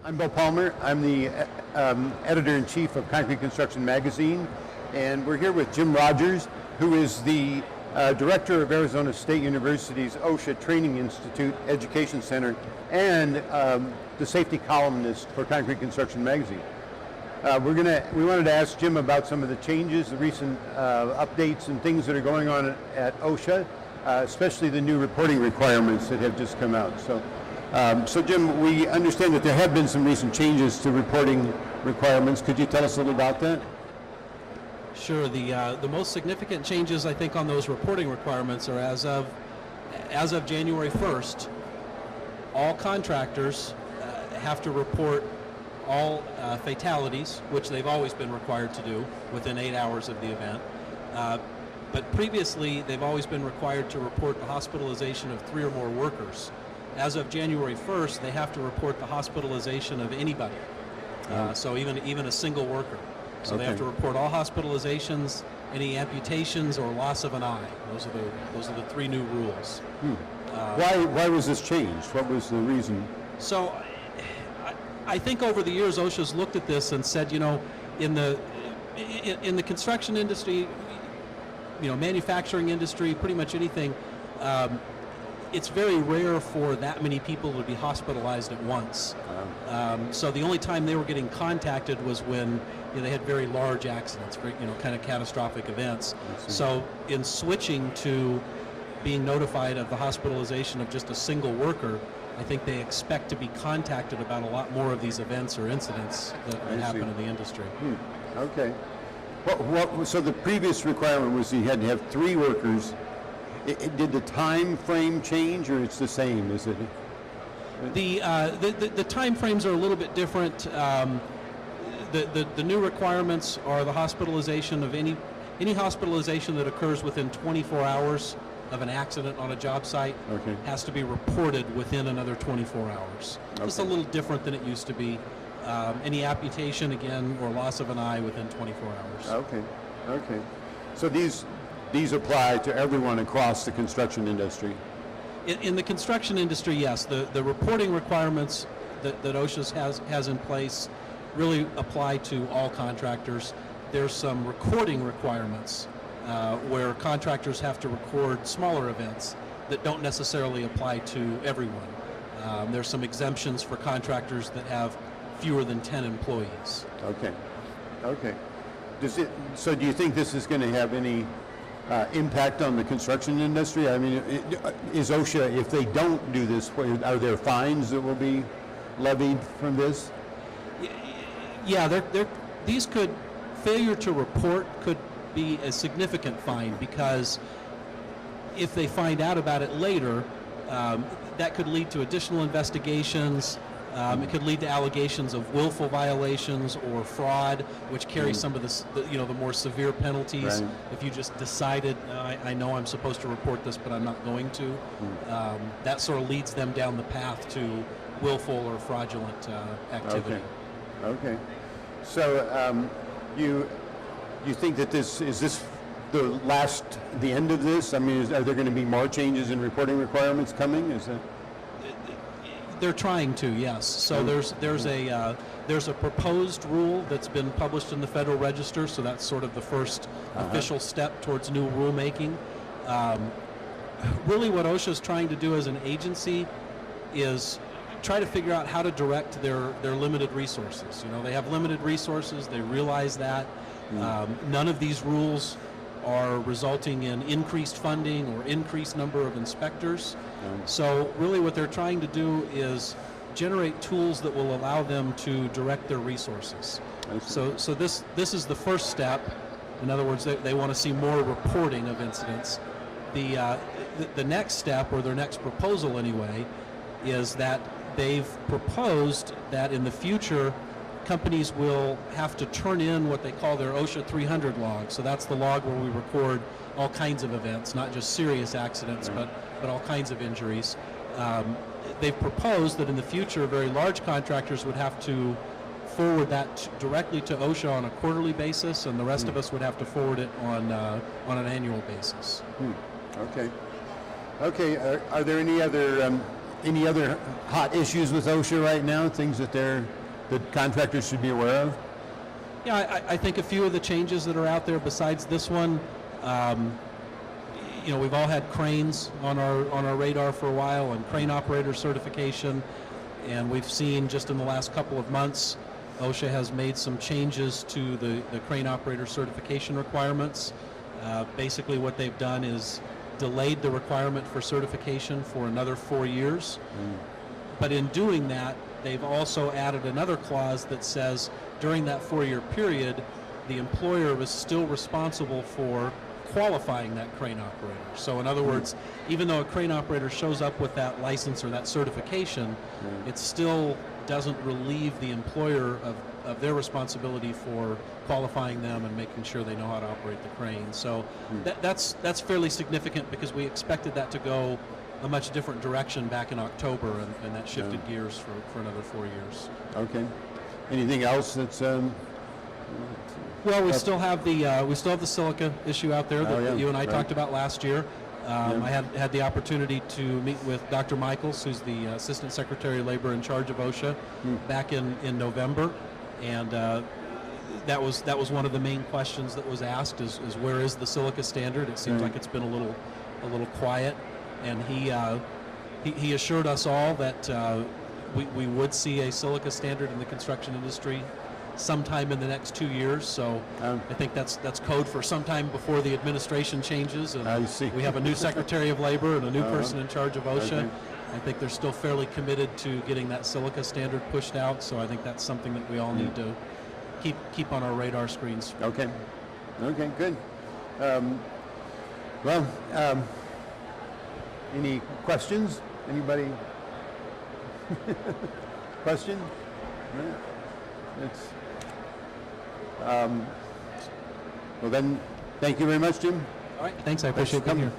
I'm Bill Palmer. I'm the editor-in-chief of Concrete Construction Magazine, and we're here with Jim Rogers, who is the director of Arizona State University's OSHA Training Institute Education Center and the safety columnist for Concrete Construction Magazine. We wanted to ask Jim about some of the changes, the recent updates and things that are going on at OSHA, especially the new reporting requirements that have just come out. So Jim, we understand that there have been some recent changes to reporting requirements. Could you tell us a little about that? Sure. The most significant changes, I think, on those reporting requirements are as of January 1st, all contractors have to report all fatalities, which they've always been required to do within 8 hours of the event. But previously, they've always been required to report the hospitalization of 3 or more workers. As of January 1st, they have to report the hospitalization of anybody, so even a single worker. So They have to report all hospitalizations, any amputations, or loss of an eye. Those are the 3 new rules. Why was this changed? What was the reason? So I think over the years, OSHA's looked at this and said, in the construction industry, manufacturing industry, pretty much anything. It's very rare for that many people to be hospitalized at once. So the only time they were getting contacted was when they had very large accidents, kind of catastrophic events. So in switching to being notified of the hospitalization of just a single worker, I think they expect to be contacted about a lot more of these events or incidents that happen in the industry. Okay. So the previous requirement was you had to have 3 workers. Did the time frame change, or it's the same? Is it? The time frames are a little bit different. The new requirements are the hospitalization of any hospitalization that occurs within 24 hours of an accident on a job site has to be reported within another 24 hours. It's a little different than it used to be. Any amputation, again, or loss of an eye within 24 hours. Okay. So these apply to everyone across the construction industry? In the construction industry, yes. The reporting requirements that OSHA has in place really apply to all contractors. There's some recording requirements where contractors have to record smaller events that don't necessarily apply to everyone. There's some exemptions for contractors that have fewer than 10 employees. Okay. So do you think this is going to have any impact on the construction industry? I mean, is OSHA, if they don't do this, are there fines that will be levied from this? Yeah, failure to report could be a significant fine, because if they find out about it later, that could lead to additional investigations. It could lead to allegations of willful violations or fraud, which carry some of the more severe penalties. If you just decided, I know I'm supposed to report this, but I'm not going to, that sort of leads them down the path to willful or fraudulent activity. Okay. So you think that is this the end of this? I mean, are there going to be more changes in reporting requirements coming? Is that? They're trying to, yes. So there's a proposed rule that's been published in the Federal Register. So that's sort of the first official step towards new rulemaking. Really, what OSHA is trying to do as an agency is try to figure out how to direct their limited resources. They have limited resources. They realize that. None of these rules are resulting in increased funding or increased number of inspectors. So really what they're trying to do is generate tools that will allow them to direct their resources. So this is the first step. In other words, they want to see more reporting of incidents. The next step, or their next proposal anyway, is that they've proposed that in the future companies will have to turn in what they call their OSHA 300 log. So that's the log where we record all kinds of events, not just serious accidents, but all kinds of injuries. They've proposed that in the future, very large contractors would have to forward that directly to OSHA on a quarterly basis, and the rest of us would have to forward it on an annual basis. Okay. Are there any other Any other hot issues with OSHA right now? Things that contractors should be aware of? Yeah, I think a few of the changes that are out there besides this one, we've all had cranes on our radar for a while, and crane operator certification, and we've seen just in the last couple of months, OSHA has made some changes to the crane operator certification requirements. Basically what they've done is delayed the requirement for certification for another 4 years. But in doing that, they've also added another clause that says during that 4-year period, the employer was still responsible for qualifying that crane operator. So in other words, even though a crane operator shows up with that license or that certification, it still doesn't relieve the employer of their responsibility for qualifying them and making sure they know how to operate the crane. So that's fairly significant because we expected that to go a much different direction back in October, and that shifted gears for another 4 years. Okay. Anything else that's well, we still have the silica issue out there that you and I talked about last year. I had the opportunity to meet with Dr. Michaels, who's the Assistant Secretary of Labor in charge of OSHA, back in November, and that was one of the main questions that was asked: is where is the silica standard? It seems like it's been a little quiet, and he assured us all that we would see a silica standard in the construction industry sometime in the next 2 years. So I think that's code for sometime before the administration changes, and I see. we have a new Secretary of Labor and a new person in charge of OSHA. Okay. I think they're still fairly committed to getting that silica standard pushed out, so I think that's something that we all need to keep on our radar screens. Okay. Okay, good. Any questions? Anybody? Question? Right. Well then, thank you very much, Jim. All right, thanks. I appreciate being here.